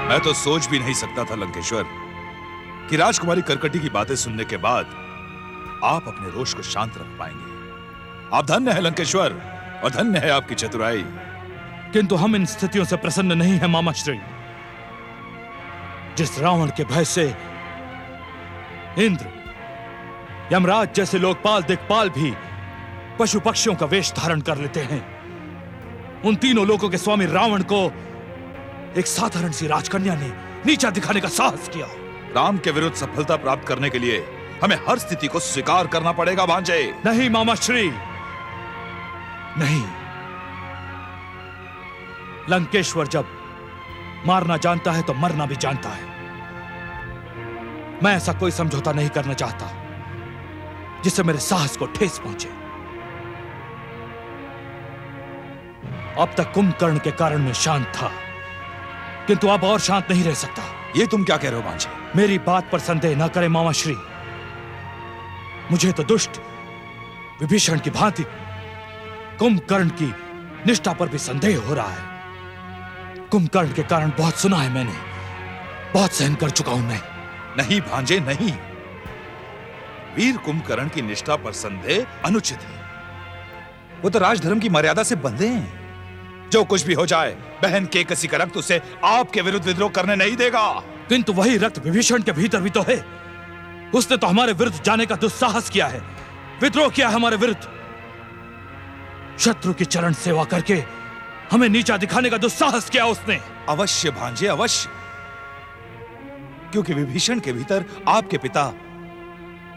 मैं तो सोच भी नहीं सकता था लंकेश्वर कि राजकुमारी करकटी की बातें सुनने के बाद आप अपने रोष को शांत रख पाएंगे। आप धन्य है लंकेश्वर, और धन्य है आपकी चतुराई। किंतु हम इन स्थितियों से प्रसन्न नहीं हैं मामाश्री। जिस रावण के भय से इंद्र, यमराज जैसे लोकपाल दिक्पाल भी पशु पक्षियों का वेश धारण कर लेते हैं, उन तीनों लोगों के स्वामी रावण को एक साधारण सी राजकन्या ने नीचा दिखाने का साहस किया। राम के विरुद्ध सफलता प्राप्त करने के लिए हमें हर स्थिति को स्वीकार करना पड़ेगा भांजे। नहीं मामाश्री, नहीं। लंकेश्वर जब मारना जानता है तो मरना भी जानता है। मैं ऐसा कोई समझौता नहीं करना चाहता जिससे मेरे साहस को ठेस पहुंचे। अब तक कुंभकर्ण के कारण मैं शांत था, किंतु अब और शांत नहीं रह सकता। ये तुम क्या कह रहे हो भांजे? मेरी बात पर संदेह न करें मामाश्री। मुझे तो दुष्ट विभीषण की भांति कुंभकर्ण की निष्ठा पर भी संदेह हो रहा है। कुंभकर्ण के कारण बहुत सुना है मैंने, बहुत सहन कर चुका हूं मैं। नहीं भांजे नहीं, वीर कुंभकर्ण की निष्ठा पर संदेह अनुचित है। वो तो राजधर्म की मर्यादा से बंधे हैं। जो कुछ भी हो जाए, बहन केकसी का रक्त उसे आपके विरुद्ध विद्रोह करने नहीं देगा। किंतु वही रक्त विभीषण के भीतर भी तो है। उसने तो हमारे विरुद्ध जाने का दुस्साहस किया है, विद्रोह किया हमारे विरुद्ध। शत्रु की चरण सेवा करके हमें नीचा दिखाने का दुस्साहस किया उसने। अवश्य भांजे अवश्य, क्योंकि विभीषण के भीतर आपके पिता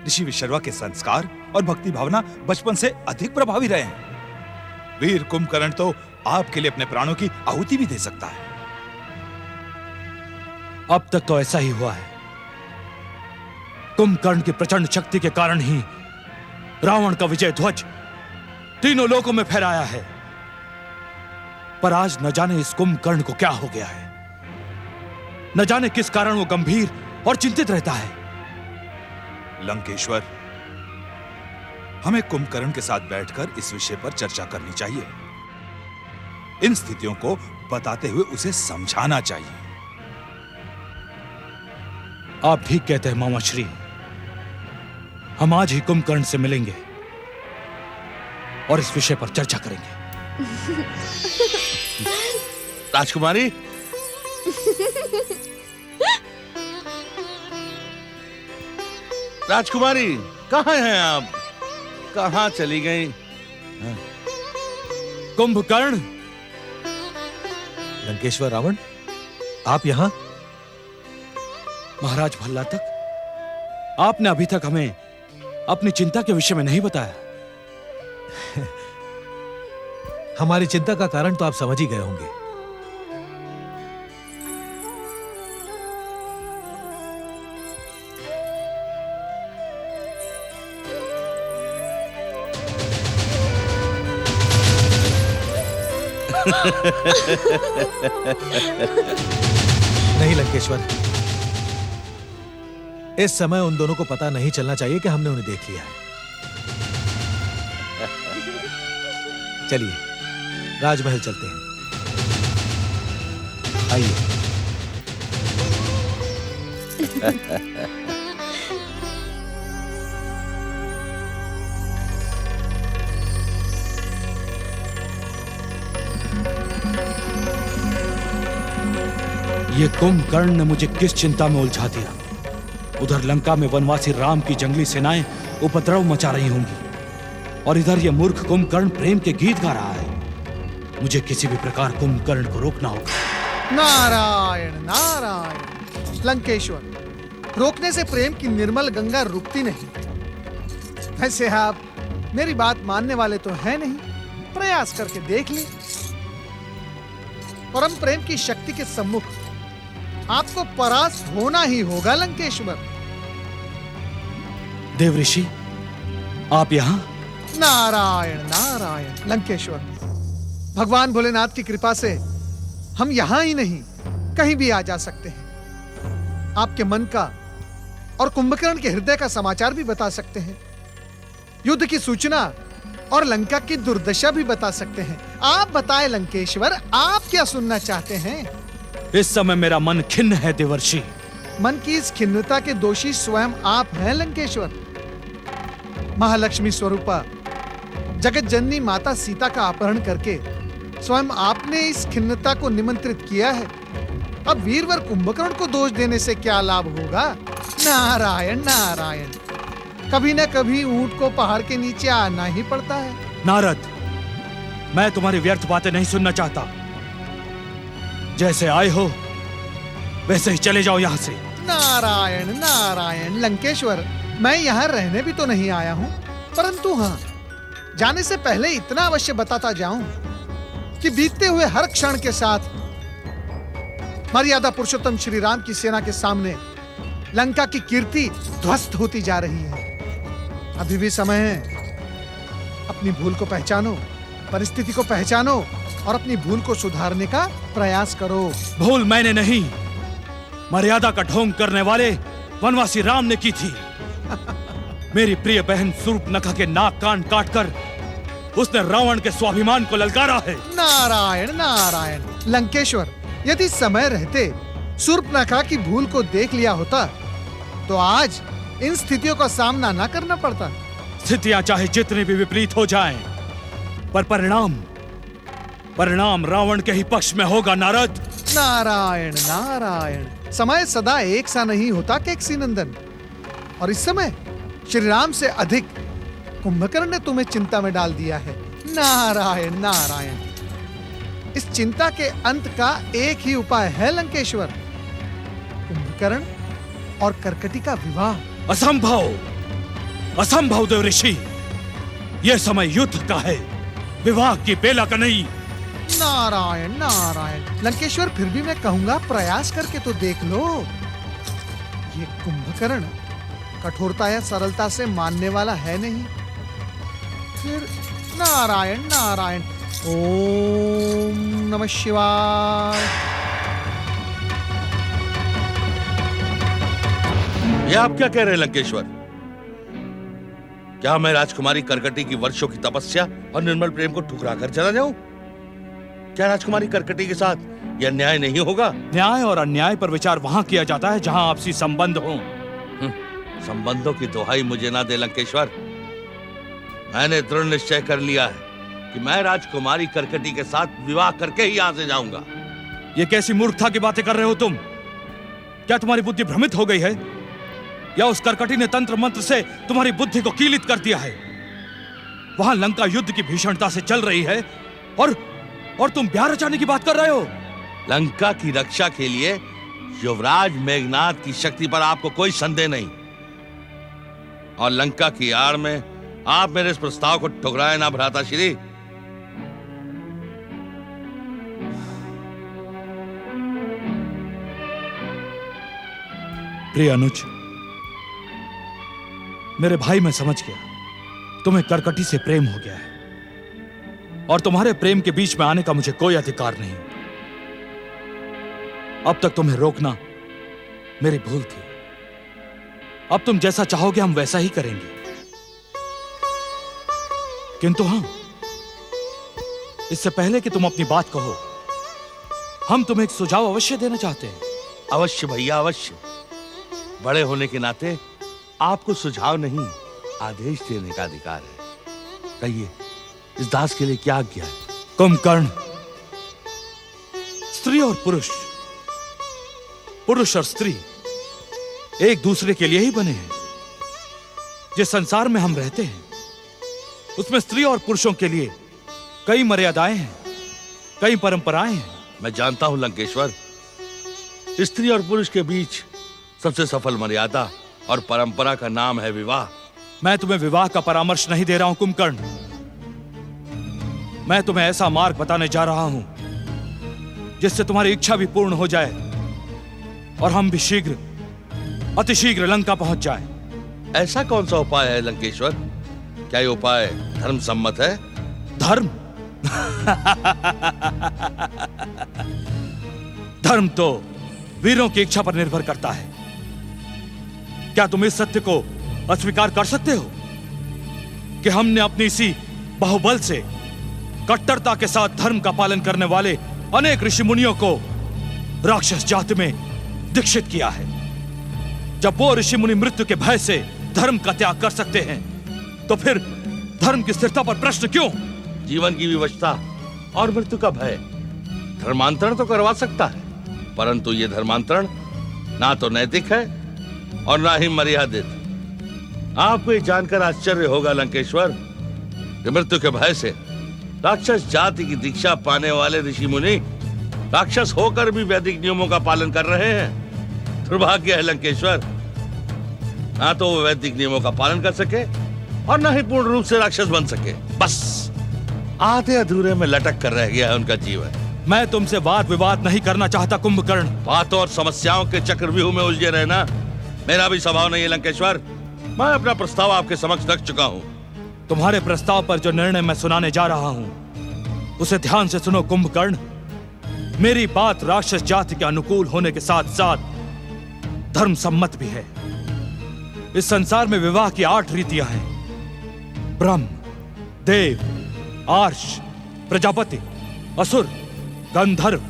ऋषि विशर्वा के संस्कार और भक्ति भावना बचपन से अधिक प्रभावी रहे हैं। वीर कुंभकर्ण तो आपके लिए अपने प्राणों की आहुति भी दे सकता है। अब तक तो ऐसा ही हुआ है। कुंभकर्ण की प्रचंड शक्ति के कारण ही रावण का विजय ध्वज तीनों लोकों में फहराया है। पर आज न जाने इस कुंभकर्ण को क्या हो गया है। न जाने किस कारण वो गंभीर और चिंतित रहता है। लंकेश्वर, हमें कुंभकर्ण के साथ बैठकर इस विषय पर चर्चा करनी चाहिए। इन स्थितियों को बताते हुए उसे समझाना चाहिए। आप ठीक कहते हैं मामाश्री। हम आज ही कुंभकर्ण से मिलेंगे और इस विषय पर चर्चा करेंगे। राजकुमारी, राजकुमारी कहाँ हैं आप? कहाँ चली गई? कुंभकर्ण! लंकेश्वर रावण, आप यहां? महाराज भल्ला तक, आपने अभी तक हमें अपनी चिंता के विषय में नहीं बताया। हमारी चिंता का कारण तो आप समझ ही गए होंगे। नहीं लंकेश्वर, इस समय उन दोनों को पता नहीं चलना चाहिए कि हमने उन्हें देख लिया है। चलिए राजमहल चलते हैं। आइए। ये कुंभकर्ण ने मुझे किस चिंता में उलझा दिया। उधर लंका में वनवासी राम की जंगली सेनाएं उपद्रव मचा रही होंगी और इधर ये मूर्ख कुंभकर्ण प्रेम के गीत गा रहा है। मुझे किसी भी प्रकार कुंभकर्ण को रोकना होगा। नारायण नारायण। लंकेश्वर, रोकने से प्रेम की निर्मल गंगा रुकती नहीं। वैसे आप मेरी बात मानने वाले तो है नहीं, प्रयास करके देख ली। परम प्रेम की शक्ति के सम्मुख आपको परास्त होना ही होगा लंकेश्वर। देव ऋषि, आप यहां? नारायण नारायण। लंकेश्वर, भगवान भोलेनाथ की कृपा से हम यहां ही नहीं, कहीं भी आ जा सकते हैं। आपके मन का और कुंभकर्ण के हृदय का समाचार भी बता सकते हैं, युद्ध की सूचना और लंका की दुर्दशा भी बता सकते हैं। आप बताएं लंकेश्वर, आप क्या सुनना चाहते हैं? इस समय मेरा मन खिन्न है देवर्षि। मन की इस खिन्नता के दोषी स्वयं आप हैं लंकेश्वर। महालक्ष्मी स्वरूपा जगत जननी माता सीता का अपहरण करके स्वयं आपने इस खिन्नता को निमंत्रित किया है। अब वीरवर कुंभकर्ण को दोष देने से क्या लाभ होगा? नारायण नारायण, कभी न कभी ऊंट को पहाड़ के नीचे आना ही पड़ता है। नारद, मैं तुम्हारी व्यर्थ बातें नहीं सुनना चाहता। जैसे आए हो वैसे ही चले जाओ यहां से। नारायण नारायण लंकेश्वर, मैं यहाँ रहने भी तो नहीं आया हूँ, परंतु हाँ, जाने से पहले इतना अवश्य बताता जाऊं कि बीतते हुए हर क्षण के साथ मर्यादा पुरुषोत्तम श्री राम की सेना के सामने लंका की कीर्ति ध्वस्त होती जा रही है। अभी भी समय है, अपनी भूल को पहचानो, परिस्थिति को पहचानो और अपनी भूल को सुधारने का प्रयास करो। भूल मैंने नहीं, मर्यादा का ढोंग करने वाले वनवासी राम ने की थी। मेरी प्रिय बहन शूर्पणखा के नाक कान काटकर उसने रावण के स्वाभिमान को ललकारा है। नारायण नारायण लंकेश्वर, यदि समय रहते शूर्पणखा की भूल को देख लिया होता तो आज इन स्थितियों का सामना ना करना पड़ता। स्थितियां चाहे जितनी भी विपरीत हो जाएं, पर परिणाम रावण के ही पक्ष में होगा नारद। नारायण नारायण, समय सदा एक सा नहीं होता केकसी नंदन, और इस समय श्री राम से अधिक कुंभकर्ण ने तुम्हें चिंता में डाल दिया है। नारायण नारायण, इस चिंता के अंत का एक ही उपाय है लंकेश्वर, कुंभकर्ण और कर्कटी का विवाह। असंभव, असंभव देव ऋषि, यह समय युद्ध का है, विवाह की बेला का नहीं। नारायण नारायण लंकेश्वर, फिर भी मैं कहूंगा प्रयास करके तो देख लो। ये कुंभकर्ण कठोरता या सरलता से मानने वाला है नहीं। फिर नारायण नारायण, ओम नमः शिवाय। ये आप क्या कह रहे हैं लंकेश्वर? क्या मैं राजकुमारी कर्कटी की वर्षों की तपस्या और निर्मल प्रेम को ठुकरा कर चला जाऊं? क्या राजकुमारी कर्कटी के साथ यह अन्याय नहीं होगा? न्याय और अन्याय पर विचार वहां किया जाता है जहां आपसी संबंध हो। संबंधों की दुहाई मुझे ना दे लंकेश्वर। मैंने दृढ़ निश्चय कर लिया है कि मैं राजकुमारी कर्कटी के साथ विवाह करके ही यहां से जाऊंगा। ये कैसी मूर्खता की बातें कर रहे हो तुम? क्या तुम्हारी बुद्धि भ्रमित हो गई है, या उस कर्कटी ने तंत्र मंत्र से तुम्हारी बुद्धि को कीलित कर दिया है? वहां लंका युद्ध की भीषणता से चल रही है और तुम ब्याह रचाने की बात कर रहे हो। लंका की रक्षा के लिए युवराज मेघनाद की शक्ति पर आपको कोई संदेह नहीं, और लंका की आड़ में आप मेरे इस प्रस्ताव को ठुकराए ना भ्राता श्री। प्रिय अनुज, मेरे भाई, मैं समझ गया तुम्हें कर्कटी से प्रेम हो गया है, और तुम्हारे प्रेम के बीच में आने का मुझे कोई अधिकार नहीं। अब तक तुम्हें रोकना मेरी भूल थी। अब तुम जैसा चाहोगे हम वैसा ही करेंगे। किंतु हां, इससे पहले कि तुम अपनी बात कहो, हम तुम्हें एक सुझाव अवश्य देना चाहते हैं। अवश्य भैया, अवश्य। बड़े होने के नाते आपको सुझाव नहीं, आदेश देने का अधिकार है। कहिए, इस दास के लिए क्या आज्ञा है? कुंभकर्ण, स्त्री और पुरुष, पुरुष और स्त्री एक दूसरे के लिए ही बने हैं। जिस संसार में हम रहते हैं उसमें स्त्री और पुरुषों के लिए कई मर्यादाएं हैं, कई परंपराएं हैं। मैं जानता हूं लंकेश्वर, स्त्री और पुरुष के बीच सबसे सफल मर्यादा और परंपरा का नाम है विवाह। मैं तुम्हें विवाह का परामर्श नहीं दे रहा हूं कुंभकर्ण। मैं तुम्हें ऐसा मार्ग बताने जा रहा हूं जिससे तुम्हारी इच्छा भी पूर्ण हो जाए और हम भी शीघ्र, अतिशीघ्र लंका पहुंच जाएं। ऐसा कौन सा उपाय है लंकेश्वर? क्या ये उपाय धर्म सम्मत है? धर्म? धर्म तो वीरों की इच्छा पर निर्भर करता है। क्या तुम इस सत्य को अस्वीकार कर सकते हो कि हमने अपनी इसी बाहुबल से कट्टरता के साथ धर्म का पालन करने वाले अनेक ऋषि मुनियों को राक्षस जाति में दीक्षित किया है। जब वो ऋषि मुनि मृत्यु के भय से धर्म का त्याग कर सकते हैं, तो फिर धर्म की स्थिरता पर प्रश्न क्यों? जीवन की विवशता और मृत्यु का भय धर्मांतरण तो करवा सकता है, परंतु ये धर्मांतरण ना तो नैतिक है और ना ही मर्यादित। आपको ये जानकर आश्चर्य होगा लंकेश्वर कि मृत्यु के भय से राक्षस जाति की दीक्षा पाने वाले ऋषि मुनि राक्षस होकर भी वैदिक नियमों का पालन कर रहे हैं। दुर्भाग्य है लंकेश्वर, ना तो वो वैदिक नियमों का पालन कर सके और ना ही पूर्ण रूप से राक्षस बन सके। बस आधे अधूरे में लटक कर रह गया है उनका जीवन। मैं तुमसे वाद विवाद नहीं करना चाहता कुंभकर्ण। बातों और समस्याओं के चक्रव्यूह में उलझे रहना मेरा भी स्वभाव नहीं है लंकेश्वर। मैं अपना प्रस्ताव आपके समक्ष रख चुका हूं। तुम्हारे प्रस्ताव पर जो निर्णय मैं सुनाने जा रहा हूं, उसे ध्यान से सुनो कुंभकर्ण। मेरी बात राक्षस जाति के अनुकूल होने के साथ साथ धर्म सम्मत भी है। इस संसार में विवाह की 8 रीतियां हैं: ब्रह्म, देव, आर्ष, प्रजापति, असुर, गंधर्व,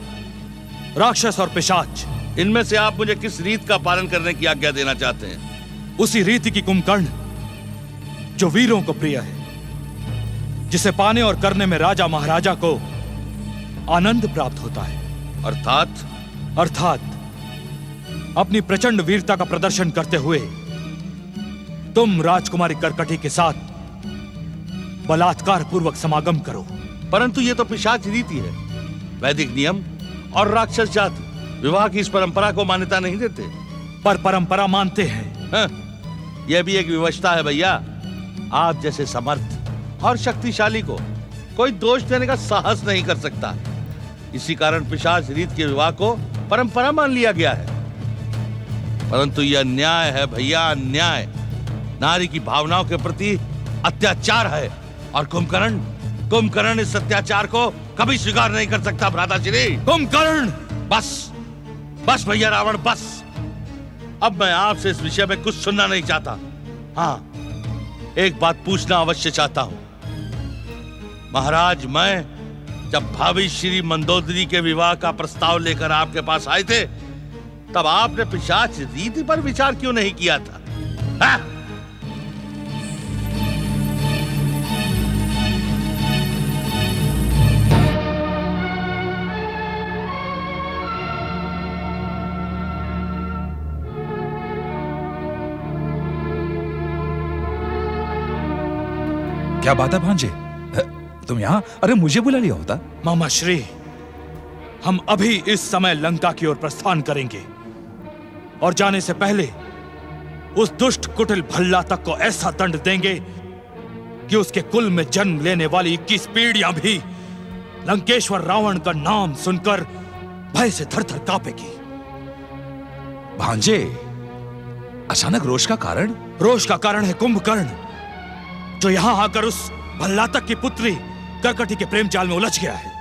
राक्षस और पिशाच। इनमें से आप मुझे किस रीत का पालन करने की आज्ञा देना चाहते हैं? उसी रीति की कुंभकर्ण जो वीरों को प्रिय है, जिसे पाने और करने में राजा महाराजा को आनंद प्राप्त होता है। अर्थात अपनी प्रचंड वीरता का प्रदर्शन करते हुए तुम राजकुमारी कर्कटी के साथ बलात्कार पूर्वक समागम करो। परंतु ये तो पिशाच रीति है। वैदिक नियम और राक्षस जाति विवाह की इस परंपरा को मान्यता नहीं देते। पर परंपरा मानते हैं। हाँ, यह भी एक विवशता है भैया। आप जैसे समर्थ और शक्तिशाली को कोई दोष देने का साहस नहीं कर सकता। इसी कारण पिशाच रीत के विवाह को परंपरा मान लिया गया है। परंतु यह अन्याय है भैया, अन्याय। नारी की भावनाओं के प्रति अत्याचार है और कुंभकर्ण इस अत्याचार को कभी स्वीकार नहीं कर सकता। भ्राताश्री कुंभकर्ण! बस भैया रावण, बस। अब मैं आपसे इस विषय में कुछ सुनना नहीं चाहता। हाँ, एक बात पूछना अवश्य चाहता हूं। महाराज, मैं जब भाभी श्री मंदोदरी के विवाह का प्रस्ताव लेकर आपके पास आए थे, तब आपने पिशाच रीति पर विचार क्यों नहीं किया था? हाँ? क्या बात है भांजे, तुम यहाँ? अरे मुझे बुला लिया होता। मामा श्री, हम अभी इस समय लंका की ओर प्रस्थान करेंगे और जाने से पहले उस दुष्ट कुटिल भल्लातक को ऐसा दंड देंगे कि उसके कुल में जन्म लेने वाली 21 पीढ़ियां भी लंकेश्वर रावण का नाम सुनकर भय से थर-थर कांपेगी। भांजे, अचानक रोष का कारण? रोष का कारण है कुंभकर्ण, जो यहां आकर उस भल्लातक की पुत्री कर्कटी के प्रेम जाल में उलझ गया है।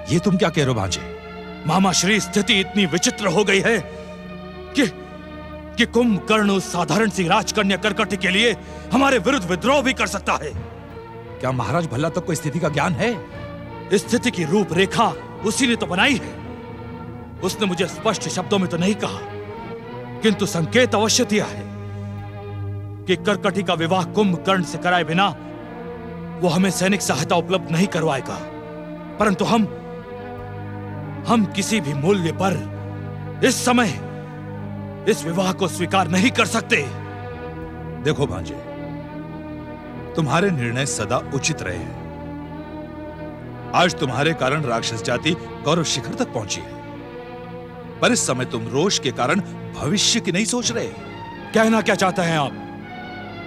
ये तुम क्या कह रहे हो भांजे? मामा श्री, स्थिति इतनी विचित्र हो गई है कि कुंभकर्ण उस साधारण सी राजकन्या कर्कटी के लिए हमारे विरुद्ध विद्रोह भी कर सकता है। क्या महाराज भल्लातक को स्थिति का ज्ञान है? स्थिति की रूपरेखा उसी ने तो बनाई है। उसने मुझे स्पष्ट शब्दों में तो नहीं कहा, किंतु संकेत अवश्य दिया है कि कर्कटी का विवाह कुंभकर्ण से कराए बिना वो हमें सैनिक सहायता उपलब्ध नहीं करवाएगा। परंतु हम किसी भी मूल्य पर इस समय इस विवाह को स्वीकार नहीं कर सकते। देखो भांजे, तुम्हारे निर्णय सदा उचित रहे हैं। आज तुम्हारे कारण राक्षस जाति गौरव शिखर तक पहुंची है, पर इस समय तुम रोष के कारण भविष्य की नहीं सोच रहे। कहना क्या चाहते हैं आप?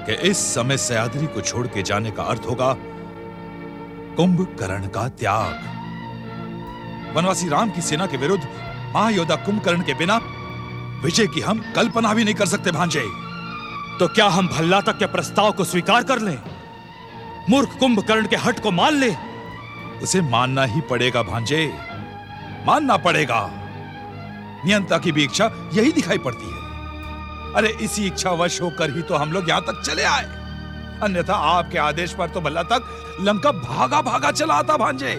कि इस समय सयाद्री को छोड़ के जाने का अर्थ होगा कुंभकर्ण का त्याग। वनवासी राम की सेना के विरुद्ध महायोद्धा कुंभकर्ण के बिना विजय की हम कल्पना भी नहीं कर सकते भांजे। तो क्या हम भल्लातक के प्रस्ताव को स्वीकार कर लें? मूर्ख कुंभकर्ण के हठ को मान ले? उसे मानना ही पड़ेगा भांजे, मानना पड़ेगा। नियंता की भी इच्छा यही दिखाई पड़ती है। अरे इसी इच्छा वश होकर ही तो हम लोग यहां तक चले आए, अन्यथा आपके आदेश पर तो भल्लातक लंका भागा भागा चला आता भांजे।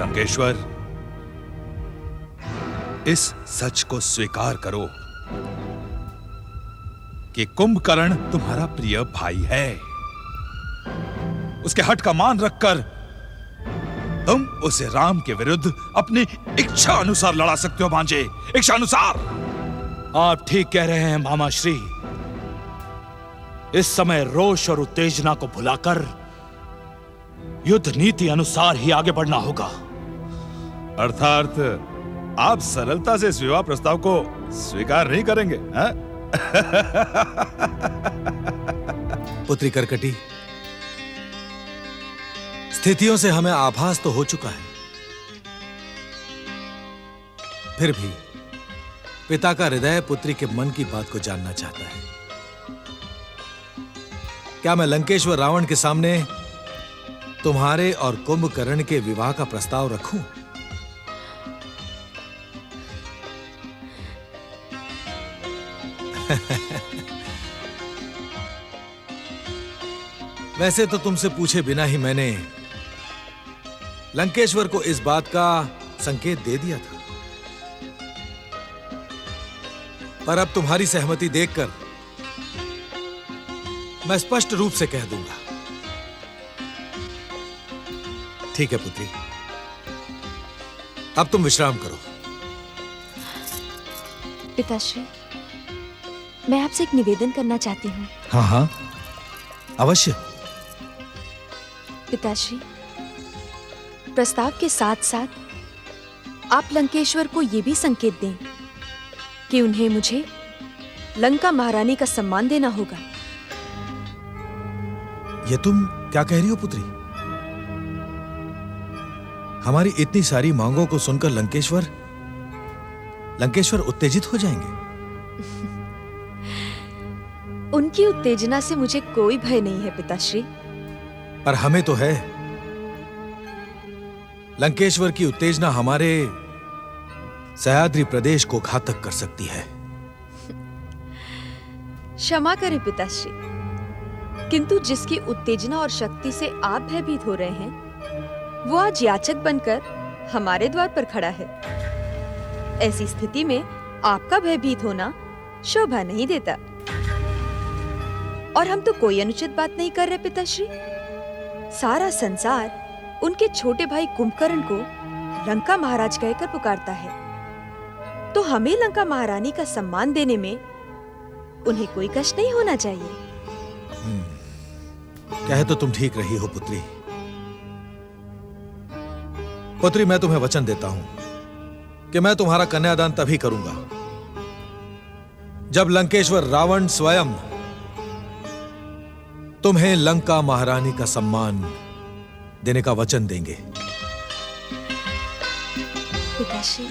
लंकेश्वर, इस सच को स्वीकार करो कि कुंभकर्ण तुम्हारा प्रिय भाई है। उसके हट का मान रखकर तुम उसे राम के विरुद्ध अपनी इच्छा अनुसार लड़ा सकते हो भांजे, इच्छा अनुसार। आप ठीक कह रहे हैं मामाश्री। इस समय रोष और उत्तेजना को भुलाकर युद्ध नीति अनुसार ही आगे बढ़ना होगा। अर्थात आप सरलता से इस विवाह प्रस्ताव को स्वीकार नहीं करेंगे, हैं? पुत्री कर्कटी, स्थितियों से हमें आभास तो हो चुका है, फिर भी पिता का हृदय पुत्री के मन की बात को जानना चाहता है। क्या मैं लंकेश्वर रावण के सामने तुम्हारे और कुंभकर्ण के विवाह का प्रस्ताव रखूं? वैसे तो तुमसे पूछे बिना ही मैंने लंकेश्वर को इस बात का संकेत दे दिया था, पर अब तुम्हारी सहमति देखकर मैं स्पष्ट रूप से कह दूंगा। ठीक है पुत्री, अब तुम विश्राम करो। पिताश्री, मैं आपसे एक निवेदन करना चाहती हूँ। हाँ हाँ, अवश्य। पिताश्री, प्रस्ताव के साथ साथ आप लंकेश्वर को यह भी संकेत दें कि उन्हें मुझे लंका महारानी का सम्मान देना होगा। ये तुम क्या कह रही हो पुत्री? हमारी इतनी सारी मांगों को सुनकर लंकेश्वर उत्तेजित हो जाएंगे। उनकी उत्तेजना से मुझे कोई भय नहीं है पिताश्री। पर हमें तो है। लंकेश्वर की उत्तेजना हमारे सह्याद्री प्रदेश को घातक कर सकती है। क्षमा करें पिताश्री, किंतु जिसकी उत्तेजना और शक्ति से आप भयभीत हो रहे हैं, वो आज याचक बनकर हमारे द्वार पर खड़ा है। ऐसी स्थिति में आपका भयभीत होना शोभा नहीं देता। और हम तो कोई अनुचित बात नहीं कर रहे पिताश्री। सारा संसार उनके छोटे भाई कुंभकर्ण को लंका महाराज कहकर पुकारता है, तो हमें लंका महारानी का सम्मान देने में उन्हें कोई कष्ट नहीं होना चाहिए। कहे तो तुम ठीक रही हो पुत्री। पुत्री, मैं तुम्हें वचन देता हूं कि मैं तुम्हारा कन्यादान तभी करूंगा जब लंकेश्वर रावण स्वयं तुम्हें लंका महारानी का सम्मान देने का वचन देंगे। पिताश्री,